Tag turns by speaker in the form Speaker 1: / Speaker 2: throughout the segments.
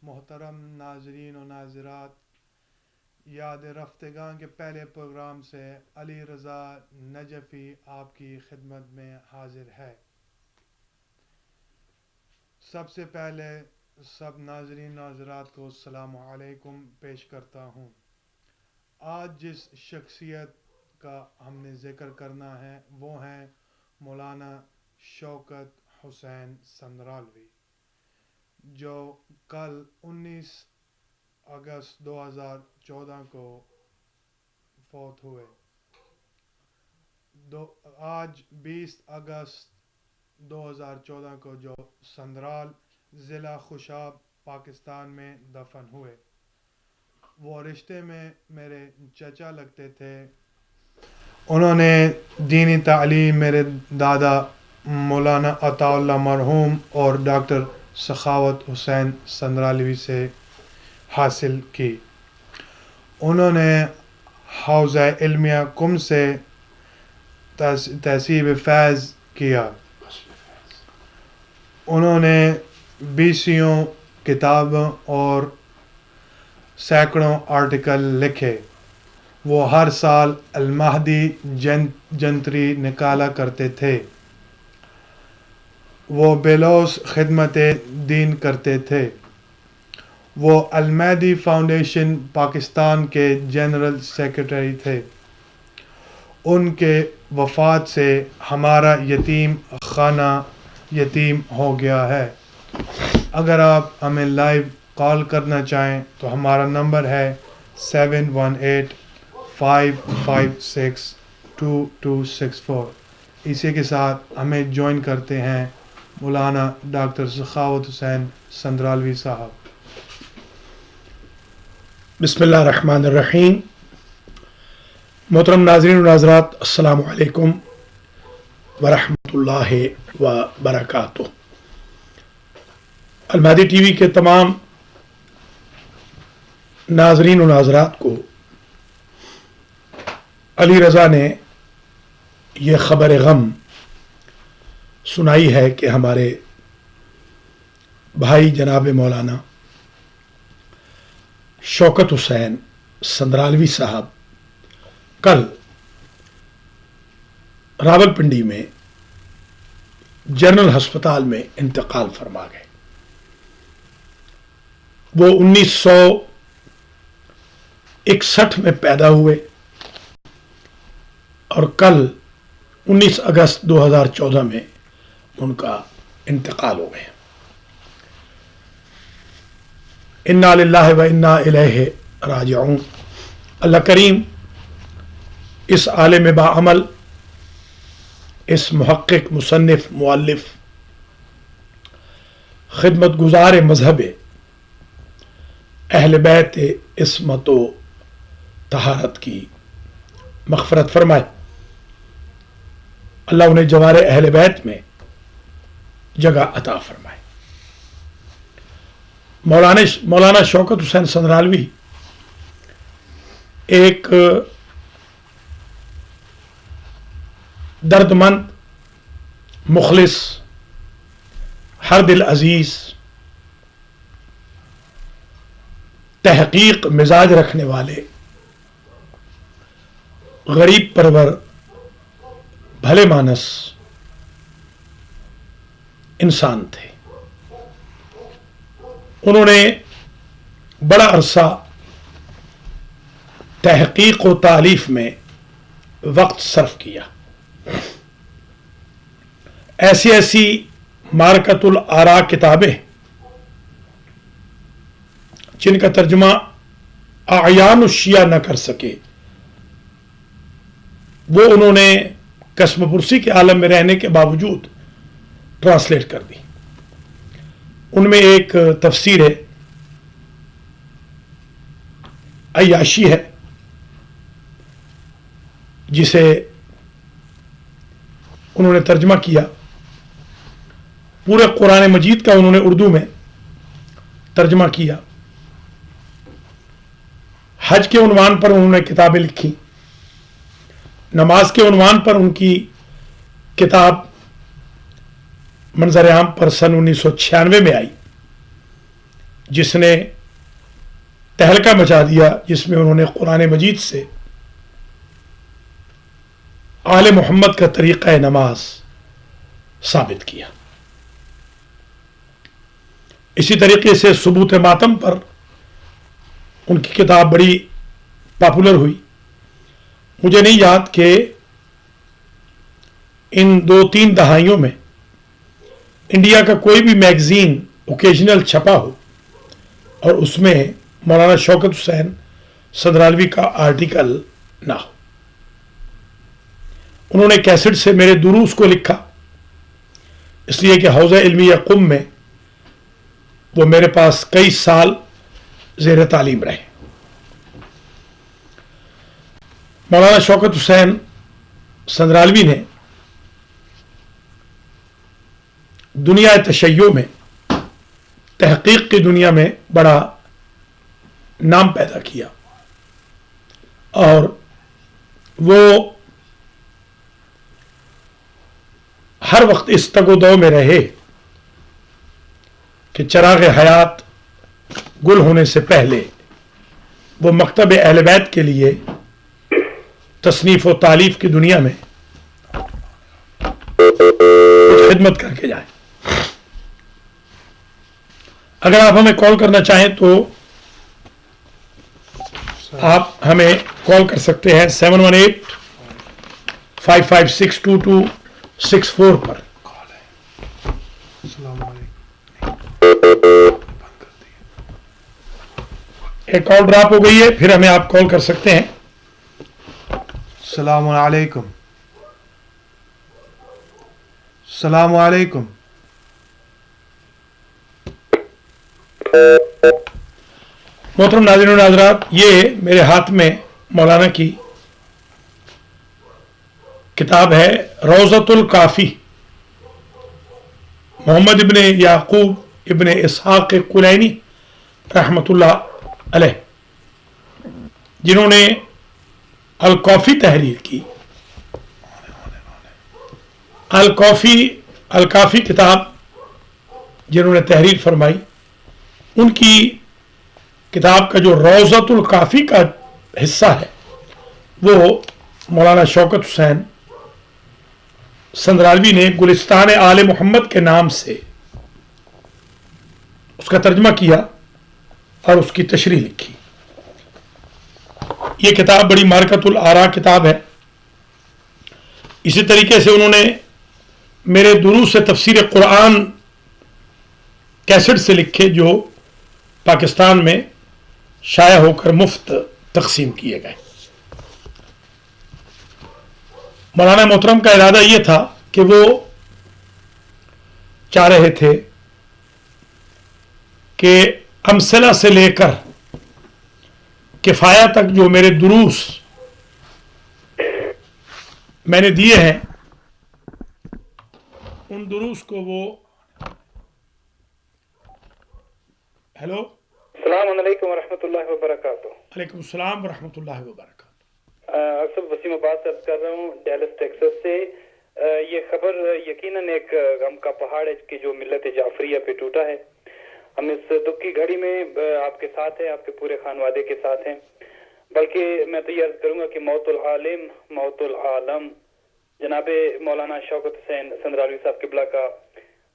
Speaker 1: محترم ناظرین و ناظرات، یاد رفتگان کے پہلے پروگرام سے علی رضا نجفی آپ کی خدمت میں حاضر ہے۔ سب سے پہلے سب ناظرین ناظرات کو السلام علیکم پیش کرتا ہوں۔ آج جس شخصیت کا ہم نے ذکر کرنا ہے وہ ہیں مولانا شوکت حسین سندرالوی، جو کل 19 اگست 2014 کو فوت ہوئے۔ آج 20 اگست 2014 کو جو سندرال ضلع خوشاب پاکستان میں دفن ہوئے۔ وہ رشتے میں میرے چچا لگتے تھے۔ انہوں نے دینی تعلیم میرے دادا مولانا عطا اللہ مرحوم اور ڈاکٹر سخاوت حسین سندرالوی سے حاصل کی۔ انہوں نے حوزہ علمیہ کم سے تہذیب فیض کیا۔ انہوں نے 20 کتابوں اور سینکڑوں آرٹیکل لکھے۔ وہ ہر سال المہدی جنتری نکالا کرتے تھے۔ وہ بلوس خدمت دین کرتے تھے۔ وہ المہدی فاؤنڈیشن پاکستان کے جنرل سیکرٹری تھے۔ ان کے وفات سے ہمارا یتیم خانہ یتیم ہو گیا ہے۔ اگر آپ ہمیں لائیو کال کرنا چاہیں تو ہمارا نمبر ہے 7185562264۔ اسی کے ساتھ ہمیں جوائن کرتے ہیں مولانا ڈاکٹر سخاوت حسین سندرالوی صاحب۔
Speaker 2: بسم اللہ الرحمن الرحیم۔ محترم ناظرین و ناظرات، السلام علیکم ورحمۃ اللہ وبرکاتہ۔ المہدی ٹی وی کے تمام ناظرین و ناظرات کو علی رضا نے یہ خبر غم سنائی ہے کہ ہمارے بھائی جناب مولانا شوکت حسین سندرالوی صاحب کل راولپنڈی میں جنرل ہسپتال میں انتقال فرما گئے۔ وہ 1961 میں پیدا ہوئے اور کل 19 اگست 2014 میں ان کا انتقال ہو گیا۔ انا للہ و انا الیہ راجعون۔ اللہ کریم اس عالم باعمل، اس محقق، مصنف، مؤلف، خدمت گزار مذہب اہل بیت عصمت و طہارت کی مغفرت فرمائے۔ اللہ انہیں جوار اہل بیت میں جگہ عطا فرمائے۔ مولانا شوکت حسین سندرالوی ایک درد مند، مخلص، ہر دل عزیز، تحقیق مزاج رکھنے والے، غریب پرور، بھلے مانس انسان تھے۔ انہوں نے بڑا عرصہ تحقیق و تالیف میں وقت صرف کیا۔ ایسی معرکۃ الآراء کتابیں جن کا ترجمہ اعیان الشیعہ نہ کر سکے، وہ انہوں نے قسم پرسی کے عالم میں رہنے کے باوجود ٹرانسلیٹ کر دی۔ ان میں ایک تفسیر ہے، عیاشی ہے، جسے انہوں نے ترجمہ کیا۔ پورے قرآن مجید کا انہوں نے اردو میں ترجمہ کیا۔ حج کے عنوان پر انہوں نے کتابیں لکھی۔ نماز کے عنوان پر ان کی کتاب منظر عام پر سن 1996 میں آئی، جس نے تہلکہ مچا دیا، جس میں انہوں نے قرآن مجید سے آل محمد کا طریقہ نماز ثابت کیا۔ اسی طریقے سے ثبوت ماتم پر ان کی کتاب بڑی پاپولر ہوئی۔ مجھے نہیں یاد کہ ان 2-3 دہائیوں میں انڈیا کا کوئی بھی میگزین اوکیجنل چھپا ہو اور اس میں مولانا شوکت حسین سندرالوی کا آرٹیکل نہ ہو۔ انہوں نے کیسٹ سے میرے دروس کو لکھا، اس لیے کہ حوزہ علمیہ قم میں وہ میرے پاس کئی سال زیر تعلیم رہے۔ مولانا شوکت حسین سندرالوی نے دنیا تشیع میں، تحقیق کی دنیا میں بڑا نام پیدا کیا، اور وہ ہر وقت اس تگ و دو میں رہے کہ چراغ حیات گل ہونے سے پہلے وہ مکتب اہل بیت کے لیے تصنیف و تالیف کی دنیا میں کچھ خدمت کر کے جائیں۔ اگر آپ ہمیں کال کرنا چاہیں تو آپ ہمیں کال کر سکتے ہیں 718-556-2264 پر۔
Speaker 1: السلام علیکم۔
Speaker 2: ایک کال ڈراپ ہو گئی ہے، پھر ہمیں آپ کال کر سکتے ہیں۔
Speaker 1: السلام علیکم۔ السلام علیکم۔
Speaker 2: محترم ناظرین و ناظرات، یہ میرے ہاتھ میں مولانا کی کتاب ہے روضۃ الکافی، محمد ابن یعقوب ابن اسحاق کلینی رحمۃ اللہ علیہ، جنہوں نے الکافی تحریر کی۔ الکافی کتاب جنہوں نے تحریر فرمائی، ان کی کتاب کا جو روضۃ الکافی کا حصہ ہے وہ مولانا شوکت حسین سندرالوی نے گلستان آل محمد کے نام سے اس کا ترجمہ کیا اور اس کی تشریح لکھی۔ یہ کتاب بڑی معرکۃ الآراء کتاب ہے۔ اسی طریقے سے انہوں نے میرے دروس سے تفسیر قرآن کیسٹ سے لکھے، جو پاکستان میں شائع ہو کر مفت تقسیم کیے گئے۔ مولانا محترم کا ارادہ یہ تھا کہ وہ چاہ رہے تھے کہ امثلہ سے لے کر کفایہ تک جو میرے دروس میں نے دیے ہیں، ان دروس کو وہ ہیلو
Speaker 3: السلام علیکم ورحمۃ اللہ وبرکاتہ۔
Speaker 2: وعلیکم السلام ورحمۃ اللہ وبرکاتہ۔
Speaker 3: اکثر وسیم عباس عرض کر رہا ہوں ڈیلس ٹیکسس سے۔ یہ خبر یقیناً ایک غم کا پہاڑ ہے کہ جو ملت جعفریہ پہ ٹوٹا ہے۔ ہم اس دکھ کی گھڑی میں آپ کے ساتھ ہیں، آپ کے پورے خانوادے کے ساتھ ہیں، بلکہ میں تو یہ عرض کروں گا کہ موت العالم موت العالم جناب مولانا شوکت حسین سندرالوی صاحب قبلہ کا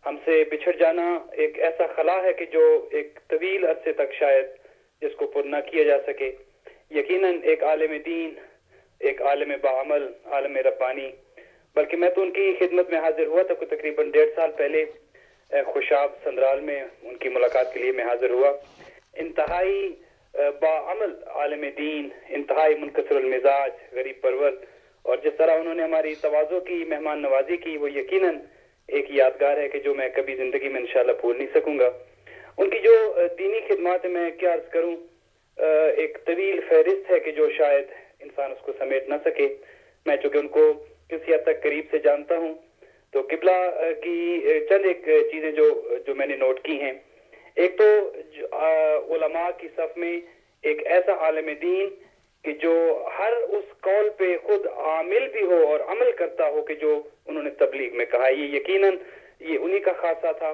Speaker 3: ہم سے بچھڑ جانا ایک ایسا خلا ہے کہ جو ایک طویل عرصے تک شاید جس کو پر نہ کیا جا سکے۔ یقیناً ایک عالم دین، ایک عالم بعمل، عالم ربانی، بلکہ میں تو ان کی خدمت میں حاضر ہوا تھا کوئی تقریباً 1.5 سال پہلے خوشاب سندرال میں ان کی ملاقات کے لیے میں حاضر ہوا۔ انتہائی بعمل عالم دین، انتہائی منکسر المزاج، غریب پرور، اور جس طرح انہوں نے ہماری تواضع کی، مہمان نوازی کی، وہ یقیناً ایک یادگار ہے کہ جو میں کبھی زندگی میں انشاءاللہ بھول نہیں سکوں گا۔ ان کی جو دینی خدمات ہے، میں کیا عرض کروں، ایک طویل فہرست ہے کہ جو شاید انسان اس کو سمیٹ نہ سکے۔ میں چونکہ ان کو کسی حد تک قریب سے جانتا ہوں تو قبلہ کی چند ایک چیزیں جو میں نے نوٹ کی ہیں۔ ایک تو علماء کی صف میں ایک ایسا عالم دین کہ جو ہر اس قول پہ خود عامل بھی ہو اور عمل کرتا ہو کہ جو انہوں نے تبلیغ میں کہا۔ یہ یقیناً یہ انہی کا خاصہ تھا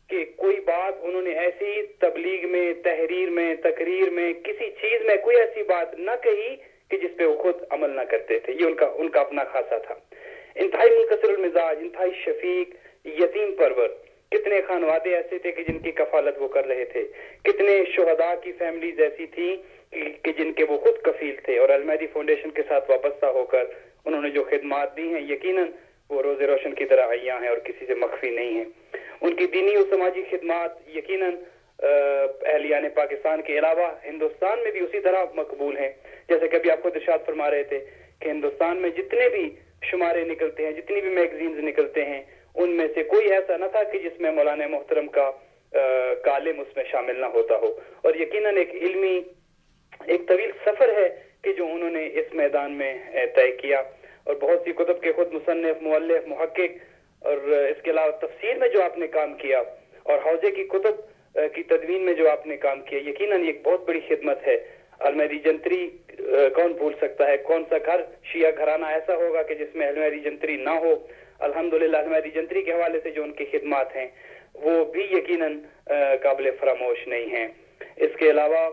Speaker 3: کہ کوئی بات انہوں نے ایسی تبلیغ میں، تحریر میں، تقریر میں، کسی چیز میں کوئی ایسی بات نہ کہی کہ جس پہ وہ خود عمل نہ کرتے تھے. یہ ان کا اپنا خاصہ تھا. انتہائی منکسر المزاج، انتہائی شفیق، یتیم پرور. کتنے خانوادے ایسے تھے کہ جن کی کفالت وہ کر رہے تھے، کتنے شہداء کی فیملیز ایسی تھیں کہ جن کے وہ خود کفیل تھے، اور المہدی فاؤنڈیشن کے ساتھ وابستہ ہو کر انہوں نے جو خدمات دی ہیں یقیناً وہ روز روشن کی طرح عیاں ہیں اور کسی سے مخفی نہیں ہیں. ان کی دینی و سماجی خدمات یقیناً اہلیان پاکستان کے علاوہ ہندوستان میں بھی اسی طرح مقبول ہیں. جیسے کہ ابھی آپ خود ارشاد فرما رہے تھے کہ ہندوستان میں جتنے بھی شمارے نکلتے ہیں، جتنی بھی میگزینز نکلتے ہیں، ان میں سے کوئی ایسا نہ تھا کہ جس میں مولانا محترم کا کالم اس میں شامل نہ ہوتا ہو. اور یقیناً ایک علمی ایک طویل سفر ہے کہ جو انہوں نے اس میدان میں طے کیا، اور بہت سی کتب کے خود مصنف، مؤلف، محقق، اور اس کے علاوہ تفسیر میں جو آپ نے کام کیا اور حوزے کی کتب کی تدوین میں جو آپ نے کام کیا، یقیناً ایک بہت بڑی خدمت ہے. المہدی جنتری کون بھول سکتا ہے؟ کون سا گھر شیعہ گھرانہ ایسا ہوگا کہ جس میں المہدی جنتری نہ ہو؟ الحمدللہ المہدی جنتری کے حوالے سے جو ان کی خدمات ہیں وہ بھی یقیناً قابل فراموش نہیں ہیں. اس کے علاوہ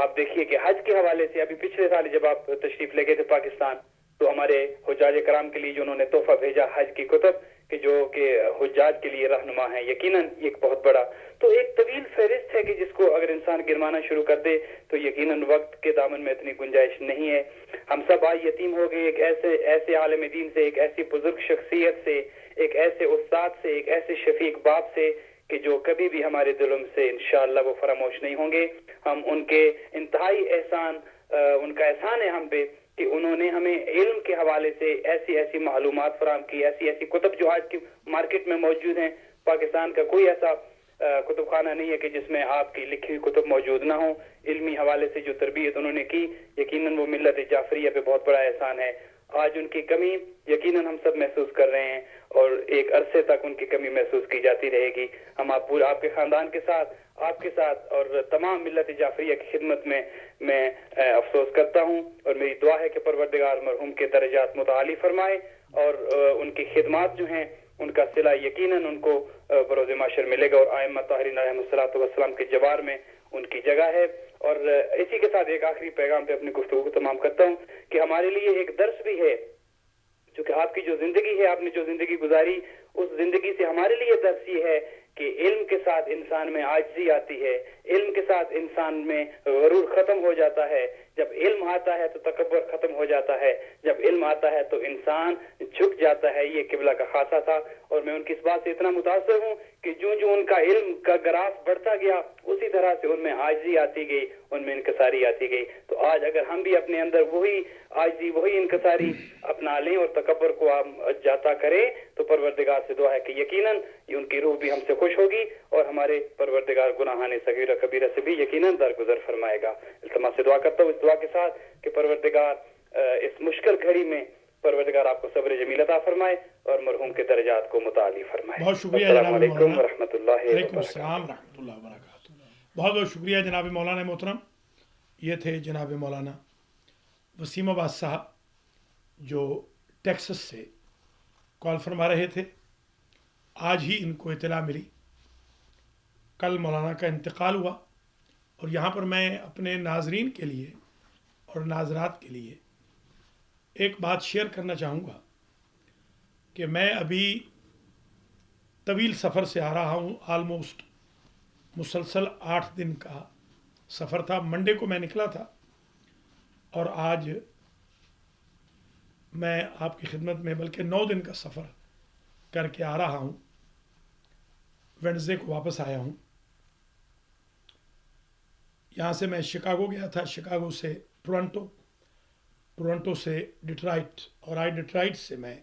Speaker 3: آپ دیکھیے کہ حج کے حوالے سے ابھی پچھلے سال جب آپ تشریف لے گئے تھے پاکستان، تو ہمارے حجاج کرام کے لیے جو انہوں نے تحفہ بھیجا حج کی کتب کہ جو کہ حجاج کے لیے رہنما ہیں، یقیناً ایک بہت بڑا تو ایک طویل فہرست ہے کہ جس کو اگر انسان گرمانا شروع کر دے تو یقیناً وقت کے دامن میں اتنی گنجائش نہیں ہے. ہم سب آج یتیم ہو گئے ایک ایسے عالم دین سے، ایک ایسی بزرگ شخصیت سے، ایک ایسے استاد سے، ایک ایسے شفیق باپ سے کہ جو کبھی بھی ہمارے دلوں سے انشاءاللہ وہ فراموش نہیں ہوں گے. ہم ان کے انتہائی احسان، ان کا احسان ہے ہم پہ کہ انہوں نے ہمیں علم کے حوالے سے ایسی معلومات فراہم کی، ایسی کتب جو آج کی مارکیٹ میں موجود ہیں. پاکستان کا کوئی ایسا کتب خانہ نہیں ہے کہ جس میں آپ کی لکھی ہوئی کتب موجود نہ ہوں. علمی حوالے سے جو تربیت انہوں نے کی، یقیناً وہ ملت جعفریہ پہ بہت بڑا احسان ہے. آج ان کی کمی یقیناً ہم سب محسوس کر رہے ہیں، اور ایک عرصے تک ان کی کمی محسوس کی جاتی رہے گی. ہم آپ کے خاندان کے ساتھ، آپ کے ساتھ اور تمام ملت جعفریہ کی خدمت میں افسوس کرتا ہوں، اور میری دعا ہے کہ پروردگار مرحوم کے درجات متعالی فرمائے، اور ان کی خدمات جو ہیں ان کا صلہ یقیناً ان کو بروز محشر ملے گا، اور ائمہ طاہرین علیہم الصلوۃ والسلام کے جوار میں ان کی جگہ ہے. اور اسی کے ساتھ ایک آخری پیغام پہ اپنی گفتگو کو تمام کرتا ہوں کہ ہمارے لیے ایک درس بھی ہے، چونکہ آپ کی جو زندگی ہے، آپ نے جو زندگی گزاری، اس زندگی سے ہمارے لیے درس یہ ہے کہ علم کے ساتھ انسان میں عاجزی آتی ہے، علم کے ساتھ انسان میں غرور ختم ہو جاتا ہے. جب علم آتا ہے تو تکبر ختم ہو جاتا ہے، جب علم آتا ہے تو انسان جھک جاتا ہے. یہ قبلہ کا خاصہ تھا، اور میں ان کی اس بات سے اتنا متاثر ہوں کہ جو ان کا علم کا گراف بڑھتا گیا اسی طرح سے ان میں عاجزی آتی گئی، ان میں انکساری آتی گئی. تو آج اگر ہم بھی اپنے اندر وہی عاجزی، وہی انکساری اپنا لیں اور تکبر کو جاتا کریں تو پروردگار سے دعا ہے کہ یقیناً ان کی روح بھی ہم سے خوش ہوگی، اور ہمارے پروردگار گناہان صغیرہ کبیرہ سے بھی یقیناً درگزر فرمائے گا. التماس سے دعا کرتا ہوں اس دعا کے ساتھ کہ پروردگار اس مشکل گھڑی میں پروردگار آپ کو صبر جمیل عطا فرمائے اور مرحوم کے درجات کو متعالی فرمائے.
Speaker 2: بہت شکریہ
Speaker 3: السلام
Speaker 2: جناب
Speaker 3: علیکم
Speaker 2: مولانا.
Speaker 3: ورحمۃ اللہ
Speaker 2: وعلیکم
Speaker 3: وبرکاتہ.
Speaker 2: السلام ورحمۃ اللہ وبرکاتہ. بہت بہت شکریہ جناب مولانا محترم. یہ تھے جناب مولانا وسیم عباس صاحب جو ٹیکسس سے کال فرما رہے تھے. آج ہی ان کو اطلاع ملی، کل مولانا کا انتقال ہوا، اور یہاں پر میں اپنے ناظرین کے لیے اور ناظرات کے لیے ایک بات شیئر کرنا چاہوں گا کہ میں ابھی طویل سفر سے آ رہا ہوں. آلموسٹ مسلسل 8 دن کا سفر تھا. منڈے کو میں نکلا تھا، اور آج میں آپ کی خدمت میں بلکہ 9 دن کا سفر کر کے آ رہا ہوں. ویڈنسڈے کو واپس آیا ہوں. یہاں سے میں شکاگو گیا تھا، شکاگو سے ٹورنٹو سے ڈیٹرائٹ، اور آج ڈیٹرائٹ سے میں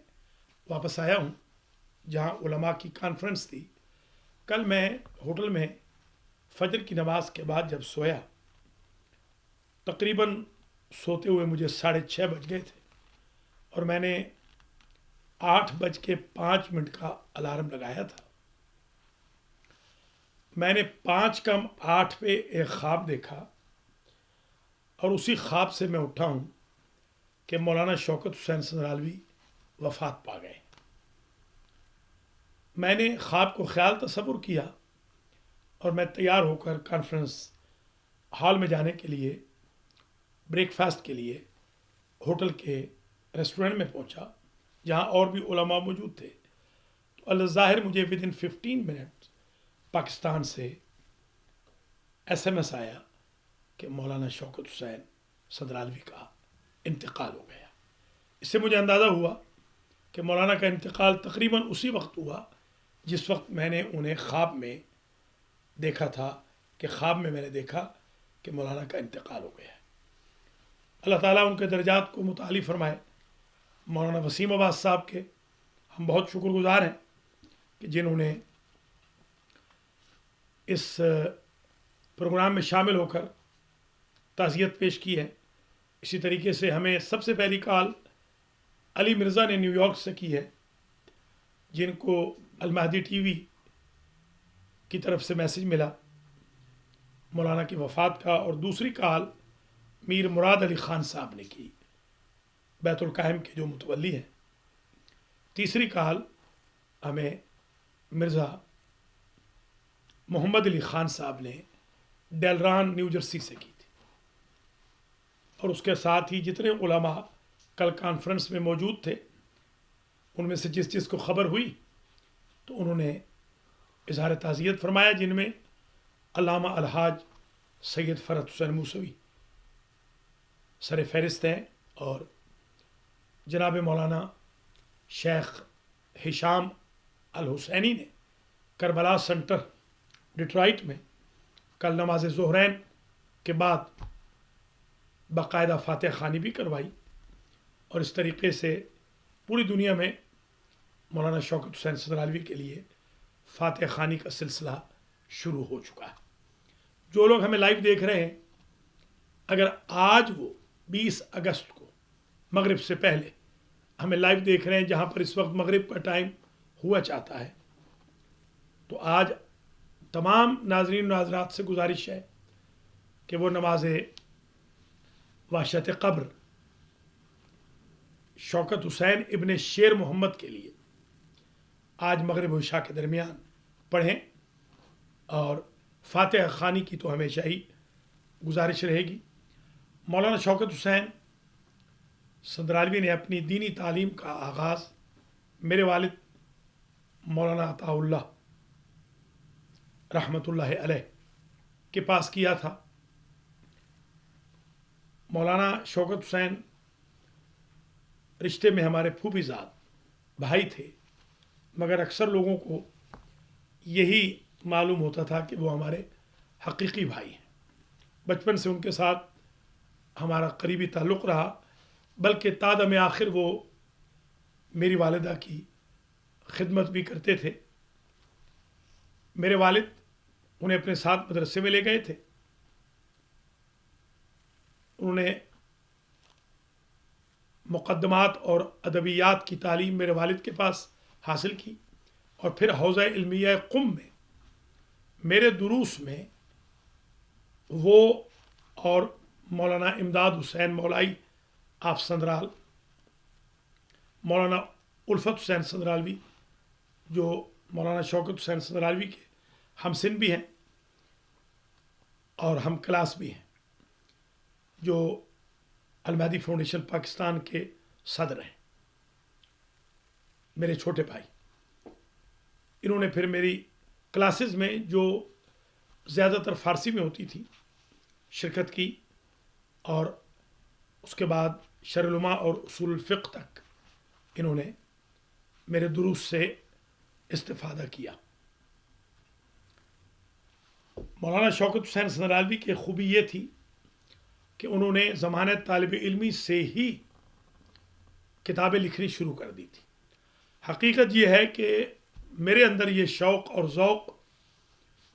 Speaker 2: واپس آیا ہوں جہاں علماء کی کانفرنس تھی. کل میں ہوٹل میں فجر کی نماز کے بعد جب سویا، تقریباً سوتے ہوئے مجھے 6:30 بج گئے تھے، اور میں نے 8:05 کا الارم لگایا تھا. میں نے 5:08 پہ ایک خواب دیکھا، اور اسی خواب سے میں اٹھا ہوں کہ مولانا شوکت حسین سنرالوی وفات پا گئے. میں نے خواب کو خیال تصور کیا اور میں تیار ہو کر کانفرنس ہال میں جانے کے لیے بریک فاسٹ کے لیے ہوٹل کے ریسٹورنٹ میں پہنچا جہاں اور بھی علماء موجود تھے. تو الظاہر مجھے ودن 15 منٹ پاکستان سے ایس ایم ایس آیا کہ مولانا شوکت حسین صدرالوی کا انتقال ہو گیا. اس سے مجھے اندازہ ہوا کہ مولانا کا انتقال تقریباً اسی وقت ہوا جس وقت میں نے انہیں خواب میں دیکھا تھا کہ خواب میں نے دیکھا کہ مولانا کا انتقال ہو گیا. اللہ تعالیٰ ان کے درجات کو متعالی فرمائے. مولانا وسیم عباس صاحب کے ہم بہت شکر گزار ہیں کہ جنہوں نے اس پروگرام میں شامل ہو کر تعزیت پیش کی ہے. اسی طریقے سے ہمیں سب سے پہلی کال علی مرزا نے نیو یارک سے کی ہے جن کو المہدی ٹی وی کی طرف سے میسج ملا مولانا کی وفات کا. اور دوسری کال میر مراد علی خان صاحب نے کی بیت القائم کے جو متولی ہیں. تیسری کال ہمیں مرزا محمد علی خان صاحب نے ڈیلران نیو جرسی سے کی تھی. اور اس کے ساتھ ہی جتنے علماء کل کانفرنس میں موجود تھے ان میں سے جس کو خبر ہوئی تو انہوں نے اظہار تعزیت فرمایا جن میں علامہ الحاج سید فرحت حسین موسوی سر فہرست ہیں اور جناب مولانا شیخ ہشام الحسینی نے کربلا سنٹر ڈیٹرائٹ میں کل نماز ظہرین کے بعد باقاعدہ فاتح خوانی بھی کروائی. اور اس طریقے سے پوری دنیا میں مولانا شوکت حسین صدرالوی کے لیے فاتح خوانی کا سلسلہ شروع ہو چکا ہے. جو لوگ ہمیں لائیو دیکھ رہے ہیں اگر آج وہ 20 اگست کو مغرب سے پہلے ہمیں لائیو دیکھ رہے ہیں جہاں پر اس وقت مغرب کا ٹائم ہوا چاہتا ہے تو آج تمام ناظرین و ناظرات سے گزارش ہے کہ وہ نماز وحشت قبر شوکت حسین ابن شیر محمد کے لیے آج مغرب و عشاء کے درمیان پڑھیں. اور فاتح خوانی کی تو ہمیشہ ہی گزارش رہے گی. مولانا شوکت حسین صدرالوی نے اپنی دینی تعلیم کا آغاز میرے والد مولانا عطاء اللہ رحمۃ اللہ علیہ کے پاس کیا تھا. مولانا شوکت حسین رشتے میں ہمارے پھوپھی زاد بھائی تھے مگر اکثر لوگوں کو یہی معلوم ہوتا تھا کہ وہ ہمارے حقیقی بھائی ہیں. بچپن سے ان کے ساتھ ہمارا قریبی تعلق رہا بلکہ تا دم آخر وہ میری والدہ کی خدمت بھی کرتے تھے. میرے والد انہیں اپنے ساتھ مدرسے میں لے گئے تھے. انہوں نے مقدمات اور ادبیات کی تعلیم میرے والد کے پاس حاصل کی اور پھر حوزہ علمیہ قم میں میرے دروس میں وہ اور مولانا امداد حسین مولائی آف سندرال مولانا الفت حسین صدرالوی جو مولانا شوکت حسین صدرالوی کے ہم سن بھی ہیں اور ہم کلاس بھی ہیں جو المہدی فاؤنڈیشن پاکستان کے صدر ہیں میرے چھوٹے بھائی. انہوں نے پھر میری کلاسز میں جو زیادہ تر فارسی میں ہوتی تھی شرکت کی اور اس کے بعد شرح العلوم اور اصول الفقہ تک انہوں نے میرے دروس سے استفادہ کیا. مولانا شوکت حسین صدرالوی کی خوبی یہ تھی کہ انہوں نے زمانہ طالب علمی سے ہی کتابیں لکھنی شروع کر دی تھی. حقیقت یہ ہے کہ میرے اندر یہ شوق اور ذوق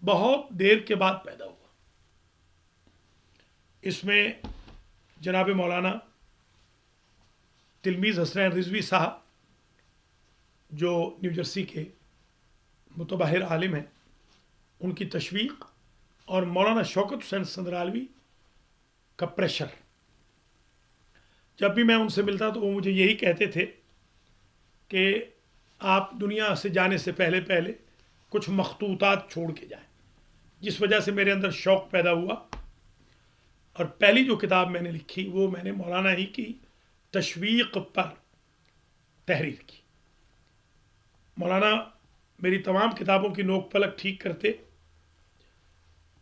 Speaker 2: بہت دیر کے بعد پیدا ہوا. اس میں جناب مولانا تلمیذ حسنین رضوی صاحب جو نیو جرسی کے متبحر عالم ہیں ان کی تشویق اور مولانا شوکت حسین صدرالوی کا پریشر. جب بھی میں ان سے ملتا تو وہ مجھے یہی کہتے تھے کہ آپ دنیا سے جانے سے پہلے کچھ مخطوطات چھوڑ کے جائیں، جس وجہ سے میرے اندر شوق پیدا ہوا، اور پہلی جو کتاب میں نے لکھی وہ میں نے مولانا ہی کی تشویق پر تحریر کی۔ مولانا میری تمام کتابوں کی نوک پلک ٹھیک کرتے،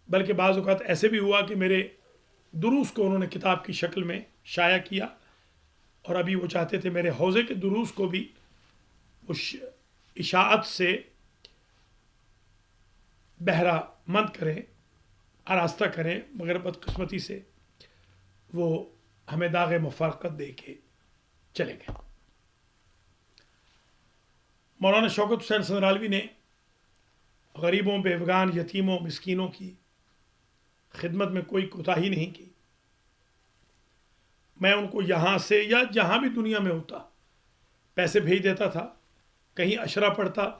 Speaker 2: بلکہ بعض اوقات ایسے بھی ہوا کہ میرے دروس کو انہوں نے کتاب کی شکل میں شائع کیا، اور ابھی وہ چاہتے تھے میرے حوزے کے دروس کو بھی وہ اشاعت سے بہرہ مند کریں، آراستہ کریں، مگر بدقسمتی سے وہ ہمیں داغ مفارقت دے کے چلے گئے۔ مولانا شوکت حسین سندرالوی نے غریبوں، بیوگان، یتیموں، مسکینوں کی خدمت میں کوئی کوتاہی نہیں کی۔ میں ان کو یہاں سے یا جہاں بھی دنیا میں ہوتا پیسے بھیج دیتا تھا، کہیں عشرہ پڑھتا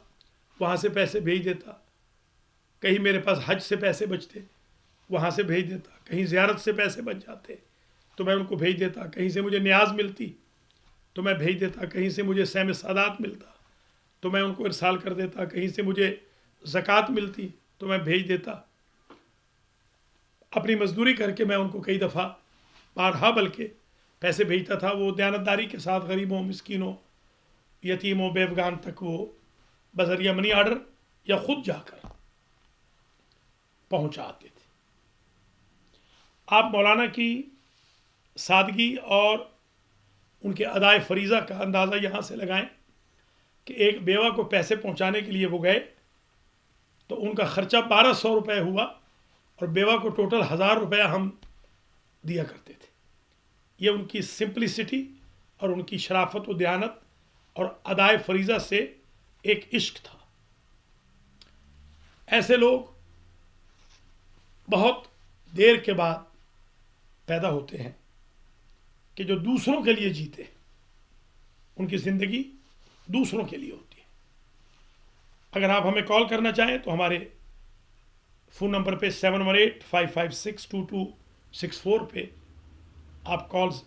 Speaker 2: وہاں سے پیسے بھیج دیتا، کہیں میرے پاس حج سے پیسے بچتے وہاں سے بھیج دیتا، کہیں زیارت سے پیسے بچ جاتے تو میں ان کو بھیج دیتا، کہیں سے مجھے نیاز ملتی تو میں بھیج دیتا، کہیں سے مجھے سیم سادات ملتا تو میں ان کو ارسال کر دیتا، کہیں سے مجھے زکوٰۃ ملتی تو میں بھیج دیتا۔ اپنی مزدوری کر کے میں ان کو کئی دفعہ بارہا بلکہ پیسے بھیجتا تھا، وہ دیانتداری کے ساتھ غریبوں، مسکینوں، یتیموں، بیوگان تک وہ بذریعہ منی آرڈر یا خود جا کر پہنچاتے تھے۔ آپ مولانا کی سادگی اور ان کے ادائے فریضہ کا اندازہ یہاں سے لگائیں کہ ایک بیوہ کو پیسے پہنچانے کے لیے وہ گئے تو ان کا خرچہ 1200 روپے ہوا، اور بیوہ کو ٹوٹل 1000 روپیہ ہم دیا کرتے تھے۔ یہ ان کی سمپلسٹی اور ان کی شرافت و دیانت اور ادائے فریضہ سے ایک عشق تھا۔ ایسے لوگ بہت دیر کے بعد پیدا ہوتے ہیں کہ جو دوسروں کے لیے جیتے، ان کی زندگی دوسروں کے لیے ہوتی ہے۔ اگر آپ ہمیں کال کرنا چاہیں تو ہمارے فون نمبر پہ 7185562264 پہ آپ کالز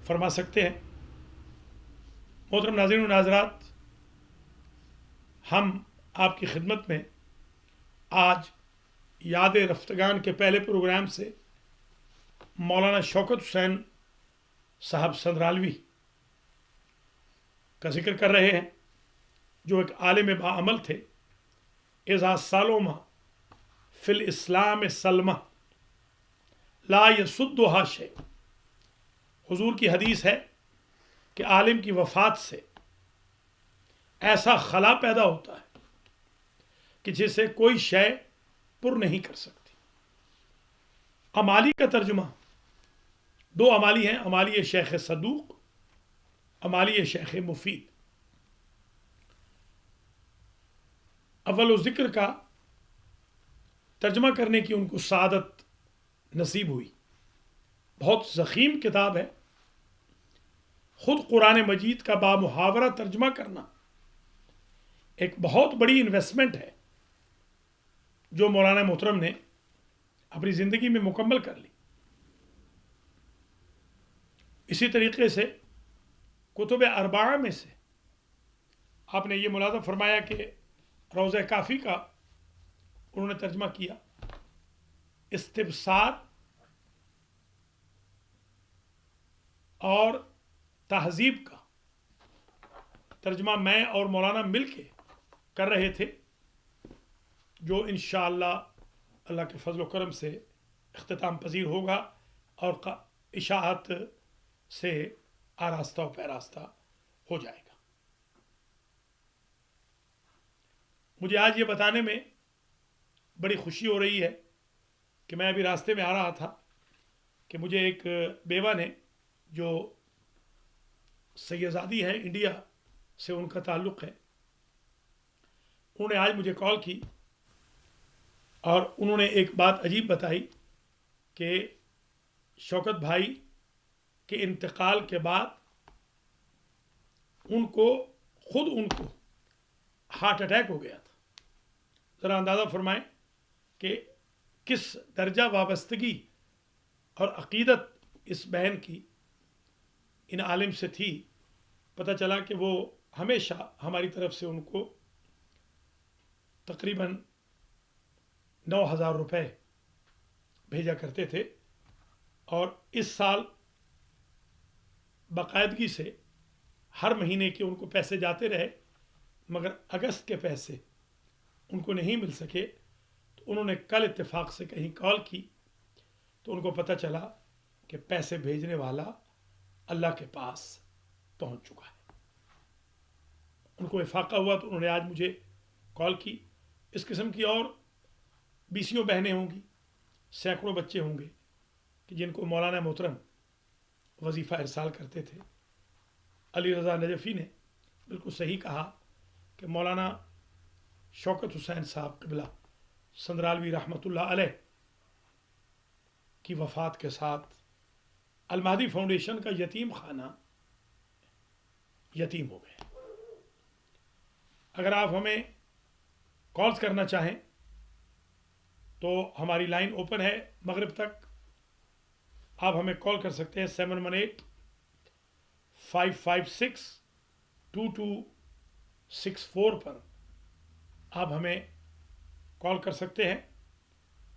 Speaker 2: فرما سکتے ہیں۔ محترم ناظرین و ناظرات، ہم آپ کی خدمت میں آج یاد رفتگان کے پہلے پروگرام سے مولانا شوکت حسین صاحب سندرالوی کا ذکر کر رہے ہیں، جو ایک عالم باعمل تھے۔ اذا سالوما فی الاسلام سلمہ لا یسدھا شیء۔ حضور کی حدیث ہے کہ عالم کی وفات سے ایسا خلا پیدا ہوتا ہے کہ جسے کوئی شے پر نہیں کر سکتی۔ امالی کا ترجمہ، دو امالی ہیں، امالی شیخ صدوق، امالی شیخ مفید۔ اول و ذکر کا ترجمہ کرنے کی ان کو سعادت نصیب ہوئی۔ بہت ضخیم کتاب ہے، خود قرآن مجید کا بامحاورہ ترجمہ کرنا ایک بہت بڑی انویسٹمنٹ ہے جو مولانا محترم نے اپنی زندگی میں مکمل کر لی۔ اسی طریقے سے کتب اربعہ میں سے آپ نے یہ ملاحظہ فرمایا کہ روضہ کافی کا انہوں نے ترجمہ کیا۔ استبصار اور تہذیب کا ترجمہ میں اور مولانا مل کے کر رہے تھے، جو انشاءاللہ اللہ کے فضل و کرم سے اختتام پذیر ہوگا اور اشاعت سے آراستہ و پیراستہ ہو جائے گا۔ مجھے آج یہ بتانے میں بڑی خوشی ہو رہی ہے کہ میں ابھی راستے میں آ رہا تھا کہ مجھے ایک بیوہ نے، جو سیدزادی ہے، انڈیا سے ان کا تعلق ہے، انہوں نے آج مجھے کال کی اور انہوں نے ایک بات عجیب بتائی کہ شوکت بھائی کے انتقال کے بعد ان کو ہارٹ اٹیک ہو گیا تھا۔ ذرا اندازہ فرمائیں کہ کس درجہ وابستگی اور عقیدت اس بہن کی ان عالم سے تھی۔ پتہ چلا کہ وہ ہمیشہ ہماری طرف سے ان کو تقریباً 9,000 روپے بھیجا کرتے تھے، اور اس سال باقاعدگی سے ہر مہینے کے ان کو پیسے جاتے رہے، مگر اگست کے پیسے ان کو نہیں مل سکے۔ تو انہوں نے کل اتفاق سے کہیں کال کی تو ان کو پتہ چلا کہ پیسے بھیجنے والا اللہ کے پاس پہنچ چکا ہے۔ ان کو افاقہ ہوا تو انہوں نے آج مجھے کال کی۔ اس قسم کی اور بیسیوں بہنیں ہوں گی، سینکڑوں بچے ہوں گے کہ جن کو مولانا محترم وظیفہ ارسال کرتے تھے۔ علی رضا نجفی نے بالکل صحیح کہا کہ مولانا شوکت حسین صاحب قبلہ سندرالوی رحمۃ اللہ علیہ کی وفات کے ساتھ المہدی فاؤنڈیشن کا یتیم خانہ یتیم ہو گئے۔ اگر آپ ہمیں کالز کرنا چاہیں تو ہماری لائن اوپن ہے مغرب تک، آپ ہمیں کال کر سکتے ہیں 718-556-2264 پر آپ ہمیں کال کر سکتے ہیں۔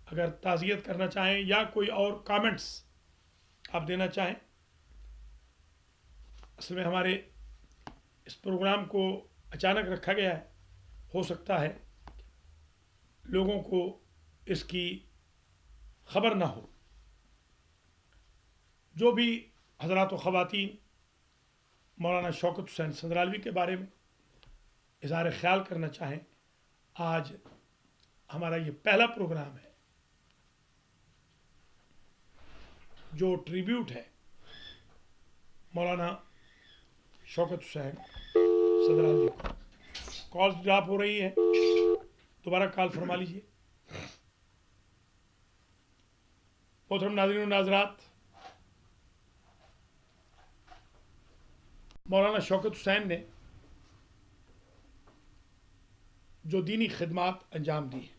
Speaker 2: اگر تعزیت کرنا چاہیں یا کوئی اور کامنٹس آپ دینا چاہیں۔ اصل میں ہمارے اس پروگرام کو اچانک رکھا گیا ہے، ہو سکتا ہے لوگوں کو اس کی خبر نہ ہو۔ جو بھی حضرات و خواتین مولانا شوکت حسین سندرالوی کے بارے میں اظہار خیال کرنا چاہیں، آج ہمارا یہ پہلا پروگرام ہے جو ٹریبیوٹ ہے مولانا شوکت حسین سندرالوی کو۔ کال ڈراپ ہو رہی ہے، دوبارہ کال فرما لیجیے۔ محترم ناظرین و ناظرات، مولانا شوکت حسین نے جو دینی خدمات انجام دی ہیں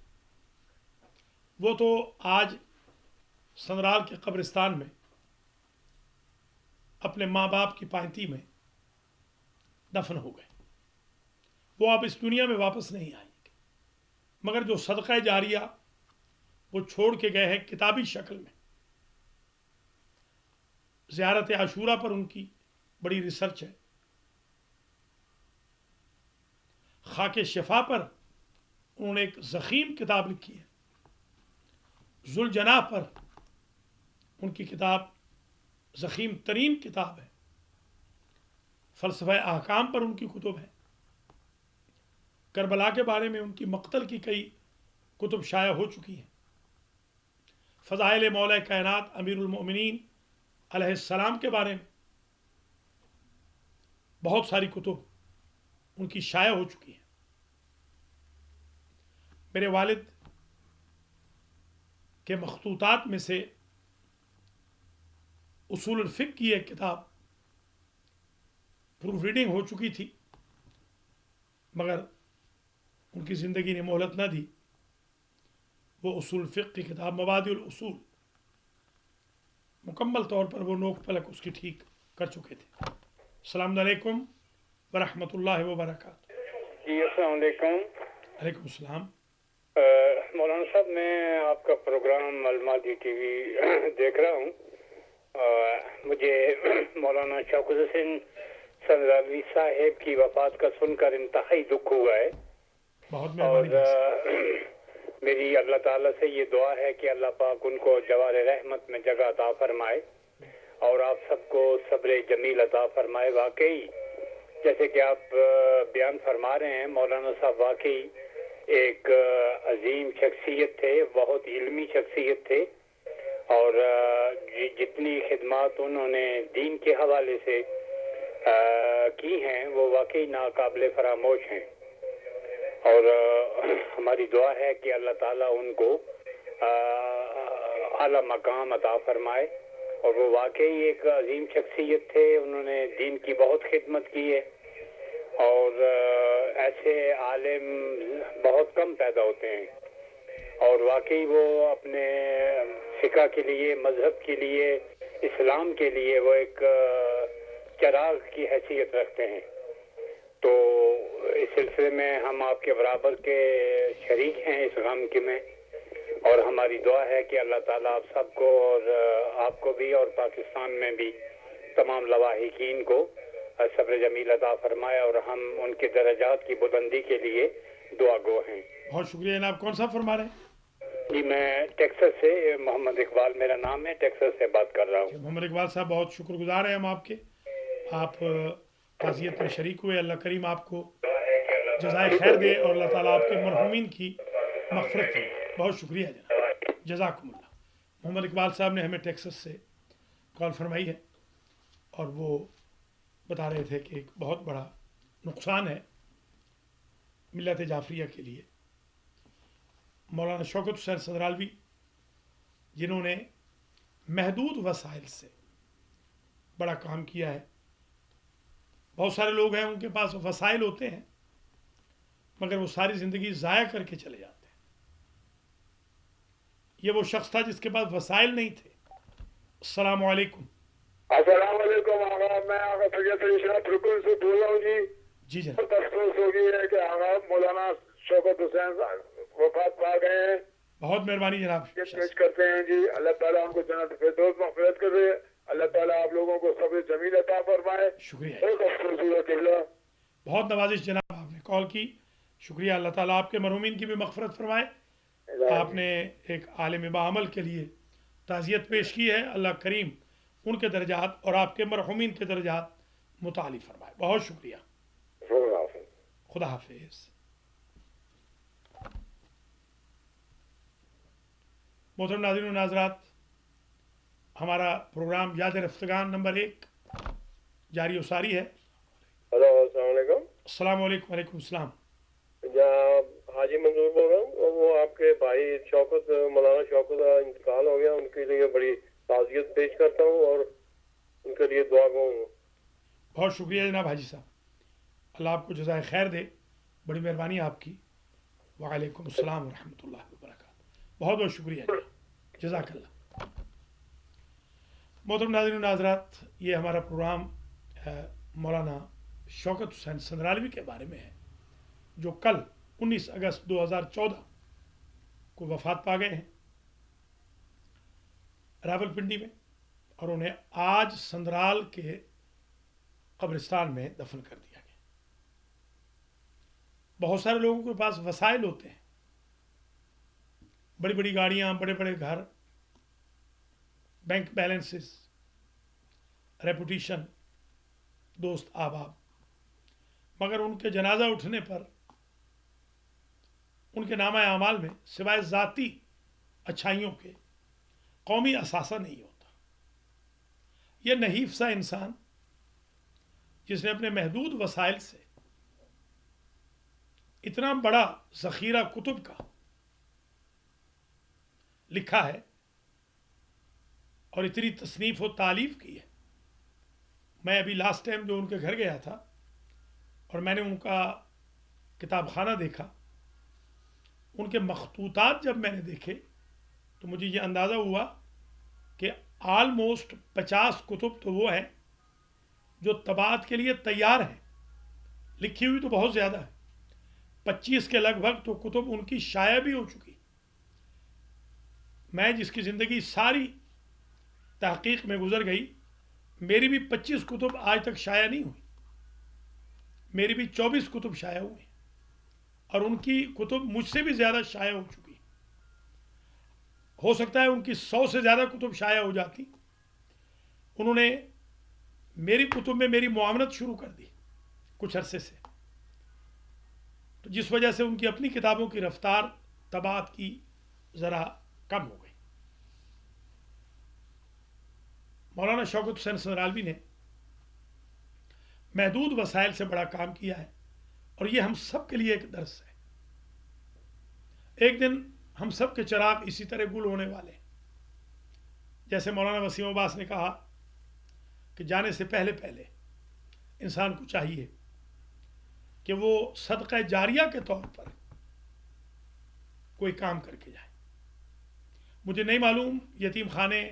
Speaker 2: وہ تو آج سنرال کے قبرستان میں اپنے ماں باپ کی پائنتی میں دفن ہو گئے۔ وہ اب اس دنیا میں واپس نہیں آئیں گے، مگر جو صدقہ جاریہ وہ چھوڑ کے گئے ہیں کتابی شکل میں، زیارت عاشورہ پر ان کی بڑی ریسرچ ہے، خاک شفا پر انہوں نے ایک ضخیم کتاب لکھی ہے، ذوالجناح پر ان کی کتاب ضخیم ترین کتاب ہے، فلسفہ احکام پر ان کی کتب ہے، کربلا کے بارے میں ان کی مقتل کی کئی کتب شائع ہو چکی ہیں، فضائل مولا کائنات امیر المؤمنین علیہ السلام کے بارے میں بہت ساری کتب ان کی شائع ہو چکی ہیں۔ میرے والد کے مخطوطات میں سے اصول الفقہ کی ایک کتاب پروف ریڈنگ ہو چکی تھی، مگر ان کی زندگی نے مہلت نہ دی۔ وہ اصول الفقہ کی کتاب مبادئ الاصول مکمل طور پر وہ نوک پلک اس کی ٹھیک کر چکے تھے۔ السلام علیکم ورحمۃ اللہ وبرکاتہ۔
Speaker 3: جی السلام علیکم۔
Speaker 2: علیکم السلام۔
Speaker 3: مولانا صاحب، میں آپ کا پروگرام المہدی ٹی وی دیکھ رہا ہوں۔ مجھے مولانا شوکت حسین سندرالوی صاحب کی وفات کا سن کر انتہائی دکھ ہوا ہے،
Speaker 2: بہت
Speaker 3: اور
Speaker 2: مہربانی۔
Speaker 3: میری اللہ تعالیٰ سے یہ دعا ہے کہ اللہ پاک ان کو جوار رحمت میں جگہ عطا فرمائے، اور آپ سب کو صبر جمیل عطا فرمائے۔ واقعی جیسے کہ آپ بیان فرما رہے ہیں، مولانا صاحب واقعی ایک عظیم شخصیت تھے، بہت علمی شخصیت تھے، اور جتنی خدمات انہوں نے دین کے حوالے سے کی ہیں وہ واقعی ناقابل فراموش ہیں، اور ہماری دعا ہے کہ اللہ تعالیٰ ان کو اعلیٰ مقام عطا فرمائے۔ اور وہ واقعی ایک عظیم شخصیت تھے، انہوں نے دین کی بہت خدمت کی ہے، اور ایسے عالم بہت کم پیدا ہوتے ہیں، اور واقعی وہ اپنے فقہ کے لیے، مذہب کے لیے، اسلام کے لیے وہ ایک چراغ کی حیثیت رکھتے ہیں۔ تو
Speaker 4: اس سلسلے میں ہم آپ کے برابر کے شریک ہیں اس غم کے میں، اور ہماری دعا ہے کہ اللہ تعالیٰ آپ سب کو اور آپ کو بھی اور پاکستان میں بھی تمام لواحقین کو صبر جمیل عطا فرمائے، اور ہم ان کے درجات کی بلندی کے لیے دعا گو ہیں۔
Speaker 2: بہت شکریہ جناب. کون صاحب فرما رہے ہیں؟
Speaker 4: جی میں ٹیکساس سے، محمد اقبال میرا نام ہے، ٹیکساس سے بات کر رہا ہوں۔
Speaker 2: محمد اقبال صاحب بہت شکر گزار ہیں ہم آپ کے، آپ تعزیت میں شریک ہوئے. اللہ کریم آپ کو جزائے خیر دے اور اللہ تعالیٰ آپ کے مرحومین کی مغفرت فرمائے. بہت شکریہ جناب، جزاکم اللہ. محمد اقبال صاحب نے ہمیں ٹیکساس سے کال فرمائی ہے اور وہ بتا رہے تھے کہ ایک بہت بڑا نقصان ہے ملت جعفریہ کے لیے. مولانا شوکت حسین سندرالوی جنہوں نے محدود وسائل سے بڑا کام کیا ہے. بہت سارے لوگ ہیں ان کے پاس وسائل ہوتے ہیں مگر وہ ساری زندگی ضائع کر کے چلے جاتے ہیں. یہ وہ شخص تھا جس کے پاس وسائل نہیں تھے. السلام علیکم.
Speaker 5: السلام علیکم آقا، میں آقا سید اشرف رکن سے بول رہا ہوں جی.
Speaker 2: جی جناب.
Speaker 5: بہت افسوس ہو گئی ہے کہ آقا مولانا شوکت حسین وفات پا گئے ہیں.
Speaker 2: بہت مہربانی جناب.
Speaker 5: پیش کرتے ہیں جی، اللہ تعالیٰ ان کو جنت فردوس مغفرت کرے، اللہ تعالیٰ آپ لوگوں کو صبر جمیل عطا فرمائے.
Speaker 2: شکریہ.
Speaker 5: بہت افسوس ہوا قبلہ.
Speaker 2: بہت نوازش جناب، آپ نے کال کی. شکریہ. اللہ تعالیٰ آپ کے مرحومین کی بھی مغفرت فرمائے. آپ نے ایک عالم باعمل کے لیے تعزیت پیش کی ہے. اللہ کریم ان کے درجات اور آپ کے مرحومین کے درجات متعالی فرمائے. بہت شکریہ. خدا حافظ. محترم ناظرین و ناظرات، ہمارا پروگرام یاد رفتگان نمبر 1 جاری و ساری ہے.
Speaker 5: ہلو، السلام علیکم.
Speaker 2: السلام علیکم. وعلیکم السلام.
Speaker 5: حاجی منظور بول رہا ہوں. وہ آپ کے بھائی شوکت، مولانا شوکت کا انتقال ہو گیا، ان کے لیے بڑی تعزیت پیش کرتا ہوں اور ان کے لیے دعا گو ہوں.
Speaker 2: بہت شکریہ جناب حاجی صاحب. اللہ آپ کو جزائے خیر دے. بڑی مہربانی آپ کی. وعلیکم السلام ورحمۃ اللہ وبرکاتہ. بہت بہت شکریہ جناب، جزاک اللہ. محترم ناظرین و ناظرات، یہ ہمارا پروگرام مولانا شوکت حسین سندرالوی کے بارے میں ہے، جو کل 19 اگست 2014 کو وفات پا گئے ہیں راول پنڈی میں، اور انہیں آج سندرال کے قبرستان میں دفن کر دیا گیا. بہت سارے لوگوں کے پاس وسائل ہوتے ہیں، بڑی بڑی گاڑیاں، بڑے بڑے گھر، بینک بیلنسز، ریپوٹیشن، دوست احباب، مگر ان کے جنازہ اٹھنے پر ان کے نامہ اعمال میں سوائے ذاتی اچھائیوں کے قومی اثاثہ نہیں ہوتا. یہ نحیف سا انسان جس نے اپنے محدود وسائل سے اتنا بڑا ذخیرہ کتب کا لکھا ہے اور اتنی تصنیف و تالیف کی ہے. میں ابھی لاسٹ ٹائم جو ان کے گھر گیا تھا اور میں نے ان کا کتاب خانہ دیکھا، ان کے مخطوطات جب میں نے دیکھے تو مجھے یہ اندازہ ہوا کہ آلموسٹ 50 کتب تو وہ ہیں جو طباعت کے لیے تیار ہیں. لکھی ہوئی تو بہت زیادہ ہے، 25 کے لگ بھگ تو کتب ان کی شائع بھی ہو چکی. میں جس کی زندگی ساری تحقیق میں گزر گئی، میری بھی 25 کتب آج تک شائع نہیں ہوئی. میری بھی 24 کتب شائع ہوئی اور ان کی کتب مجھ سے بھی زیادہ شائع ہو چکی. ہو سکتا ہے ان کی 100 سے زیادہ کتب شائع ہو جاتی. انہوں نے میری کتب میں میری معاونت شروع کر دی کچھ عرصے سے، تو جس وجہ سے ان کی اپنی کتابوں کی رفتار طباعت کی ذرا کم ہو گئی. مولانا شوکت حسین سندرالوی نے محدود وسائل سے بڑا کام کیا ہے اور یہ ہم سب کے لیے ایک درس ہے. ایک دن ہم سب کے چراغ اسی طرح گل ہونے والے ہیں. جیسے مولانا وسیم عباس نے کہا کہ جانے سے پہلے پہلے انسان کو چاہیے کہ وہ صدقہ جاریہ کے طور پر کوئی کام کر کے جائے. مجھے نہیں معلوم یتیم خانے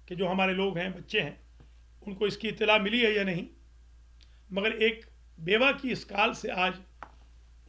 Speaker 2: کے جو ہمارے لوگ ہیں، بچے ہیں، ان کو اس کی اطلاع ملی ہے یا نہیں، مگر ایک بیوہ کی اس کال سے آج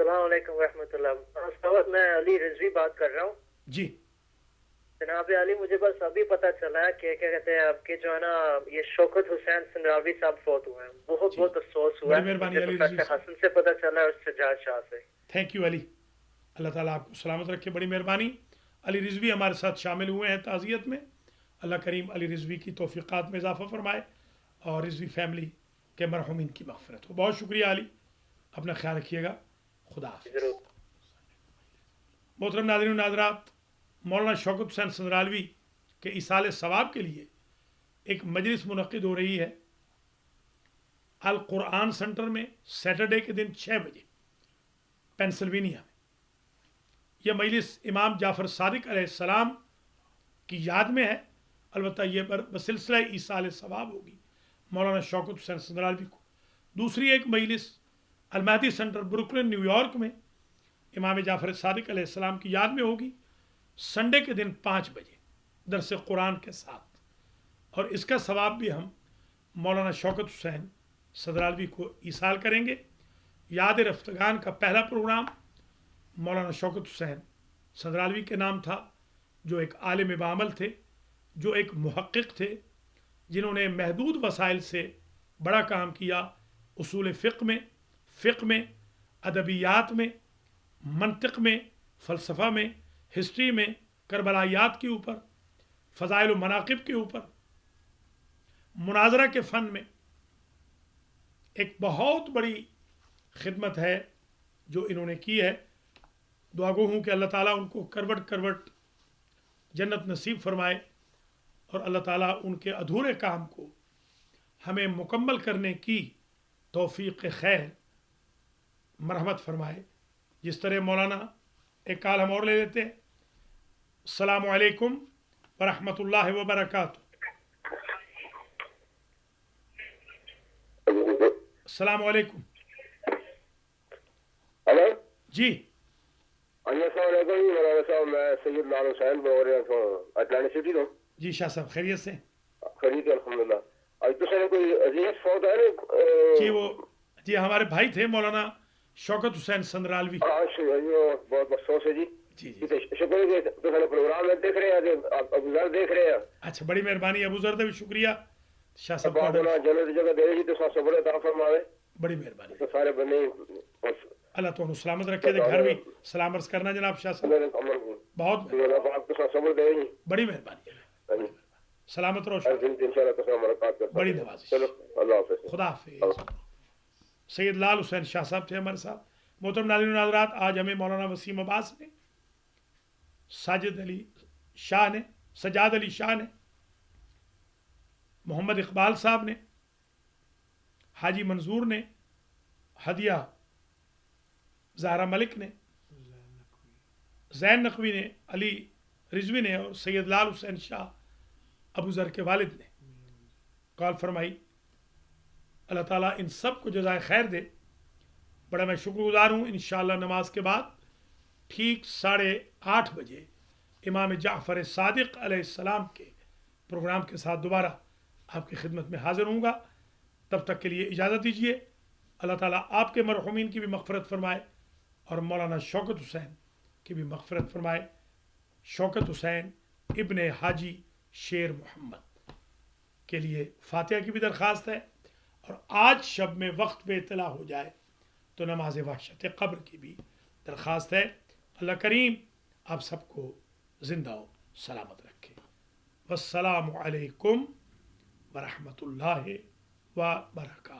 Speaker 6: السلام علیکم ورحمۃ اللہ. میں علی رضوی بات کر رہا ہوں.
Speaker 2: جی
Speaker 6: جناب علی, مجھے بس ابھی پتا چلا ہے کہ کیا کہتے ہیں آپ کے جو ہے نا یہ شوکت حسین سندراوی صاحب فوت ہوئے ہیں. بہت افسوس ہوا
Speaker 2: بڑی
Speaker 6: ہے.
Speaker 2: مہربانی
Speaker 6: مجھے
Speaker 2: علی
Speaker 6: تو
Speaker 2: رضوی
Speaker 6: ڈاکٹر
Speaker 2: صاحب.
Speaker 6: حسن سے پتا چلا اور سجاد شاہ سے.
Speaker 2: تھینک یو علی, اللہ تعالیٰ آپ کو سلامت رکھے, بڑی مہربانی. علی رضوی ہمارے ساتھ شامل ہوئے ہیں تعزیت میں. اللہ کریم علی رضوی کی توفیقات میں اضافہ فرمائے اور رضوی فیملی کے مرحومین کی مغفرت ہو. بہت شکریہ علی, اپنا خیال رکھیے گا. خدا حافظ. محترم ناظرین و ناظرات, مولانا شوکت حسین سندرالوی کے ایصال ثواب کے لیے ایک مجلس منعقد ہو رہی ہے القرآن سینٹر میں سیٹرڈے کے دن 6 بجے پینسلوینیا میں. یہ مجلس امام جعفر صادق علیہ السلام کی یاد میں ہے. البتہ یہ بسلسلہ ایصال ثواب ہوگی مولانا شوکت حسین سندرالوی کو. دوسری ایک مجلس المہدی سینٹر بروکلن نیو یارک میں امام جعفر صادق علیہ السلام کی یاد میں ہوگی سنڈے کے دن 5 بجے درس قرآن کے ساتھ. اور اس کا ثواب بھی ہم مولانا شوکت حسین سندرالوی کو ایصال کریں گے. یاد رفتگان کا پہلا پروگرام مولانا شوکت حسین سندرالوی کے نام تھا, جو ایک عالم بعمل تھے, جو ایک محقق تھے, جنہوں نے محدود وسائل سے بڑا کام کیا. اصول فقہ میں, ادبیات میں, منطق میں, فلسفہ میں, ہسٹری میں, کربلائیات کے اوپر, فضائل و مناقب کے اوپر, مناظرہ کے فن میں ایک بہت بڑی خدمت ہے جو انہوں نے کی ہے. دعا گو ہوں کہ اللہ تعالیٰ ان کو کروٹ جنت نصیب فرمائے اور اللہ تعالیٰ ان کے ادھورے کام کو ہمیں مکمل کرنے کی توفیق خیر مرحمت فرمائے. جس طرح مولانا ایک کال ہم اور لے لیتے ہیں. السلام علیکم ورحمۃ اللہ وبرکاتہ. السلام علیکم.
Speaker 5: ہلو
Speaker 2: جی
Speaker 5: السلام علیکم. مولانا صاحب میں سید لال حسین بول رہا ہوں اٹلانٹک سٹی تو.
Speaker 2: جی شاہ صاحب خیریت سے؟
Speaker 5: خیریت الحمدللہ. آج تو سر کوئی عزیز فوت ہے نا.
Speaker 2: جی ہمارے بھائی تھے مولانا شوکت حسین سندرالوی.
Speaker 5: بہت افسوس ہے.
Speaker 2: جی
Speaker 5: شکر ہے تو سارے پروگرام میں دیکھ رہے ہیں, ابو ذر دیکھ رہے ہیں.
Speaker 2: اچھا بڑی مہربانی. ابو ذر بھی شکریہ. شاہ صاحب
Speaker 5: جنت جگہ دے جی تو صبر عطا فرماوے.
Speaker 2: بڑی مہربانی.
Speaker 5: تو سارے بندے
Speaker 2: اللہ تو سلامت رکھے دے. گھر بھی سلام عرض کرنا جناب شاہ صاحب. بہت بڑی مہربانی. سلامت رہو. بڑی نوازش. خدا حافظ. سید لال حسین شاہ صاحب تھے ہمارے ساتھ. محترم ناظرین و ناظرات, آج ہمیں مولانا وسیم عباس نے, سجاد علی شاہ نے, محمد اقبال صاحب نے, حاجی منظور نے, ہدیہ زہرا ملک نے, زین نقوی نے, علی رضوی نے اور سید لال حسین شاہ ابو ذر کے والد نے کال فرمائی. اللہ تعالیٰ ان سب کو جزائے خیر دے. بڑا میں شکر گزار ہوں. انشاءاللہ نماز کے بعد ٹھیک 8:30 بجے امام جعفر صادق علیہ السلام کے پروگرام کے ساتھ دوبارہ آپ کی خدمت میں حاضر ہوں گا. تب تک کے لیے اجازت دیجیے. اللہ تعالیٰ آپ کے مرحومین کی بھی مغفرت فرمائے اور مولانا شوکت حسین کی بھی مغفرت فرمائے. شوکت حسین ابن حاجی شیر محمد کے لیے فاتحہ کی بھی درخواست ہے. اور آج شب میں وقت پہ اطلاع ہو جائے تو نماز وحشت قبر کی بھی درخواست ہے. اللہ کریم آپ سب کو زندہ و سلامت رکھے. والسلام علیکم ورحمۃ اللہ وبرکاتہ.